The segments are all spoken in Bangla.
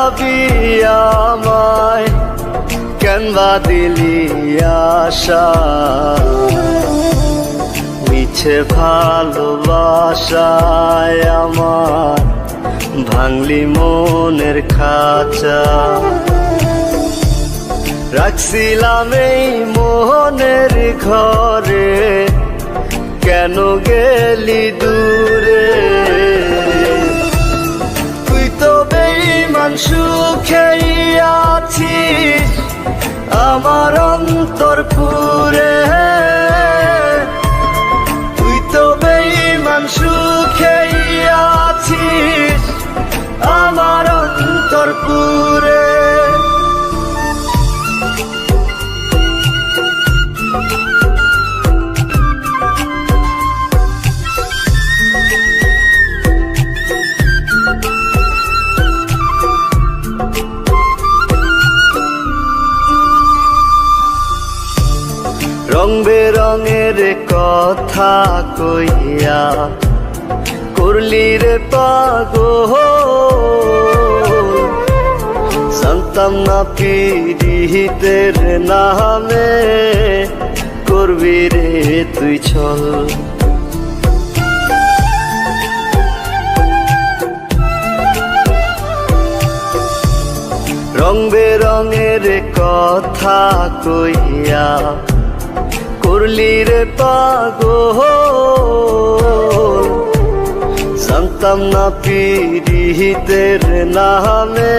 যাবি আমায়, কেন বা দিলি আশা। মিছে ভালোবাসায় আমার ভাঙলি মনের খাঁচা। রাখছিলাম এই মোহনের ঘরে, কেন গেলি দূরে। তুই তো বেঈমান সুখেই আছিস আমার অন্তর পুরে। তুই তো বেঈমান সুখেই আছিস আমার অন্তর পুরে। রং বেরঙের কথা কইয়া করলি রে পাগল। জানতাম না পীড়িতের নামে করবি রে তুই ছল। রং বেরঙের কথা কইয়া করলি রে পাগল। জানতাম না পীড়িতের নামে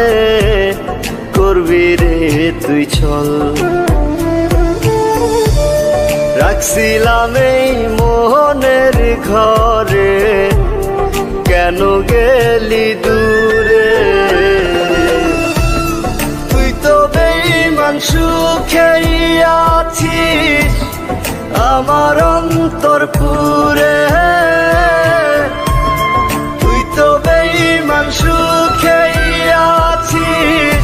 করবি রে তুই ছল। রাখছিলাম এই মোহনের ঘরে, কেন গেলি দূরে। তুই তো বেঈমান সুখেই আছিস আমার অন্তর পুরে। তুই তো বেঈমান সুখেই আছিস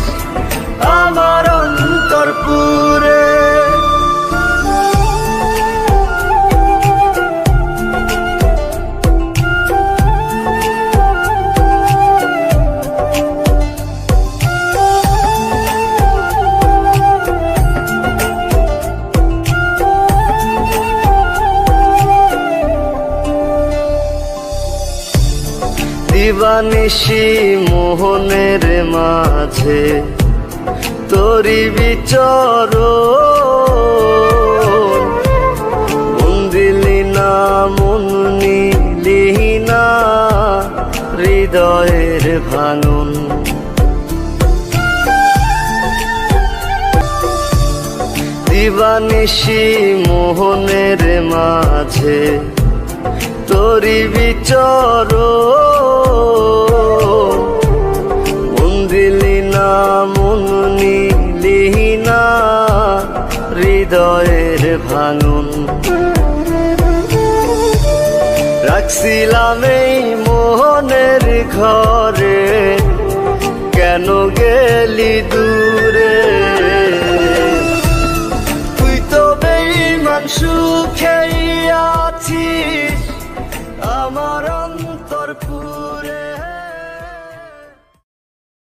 আমার অন্তর পুরে। দিবানিশি মোহনের মাঝে তোরি বিচরণ। মন দিলি না মন নিলি না হৃদয়ের ভাঙন। দিবানিশি মোহনের মাঝে তোরি বিচরণ। মন দিলি না মন নিলি না হৃদয়ের ভাঙন। রাখছিলাম এই মোহনের ঘরে, কেন গেলি দূরে। তুই তো বেঈমান সুখেই আছিস আমার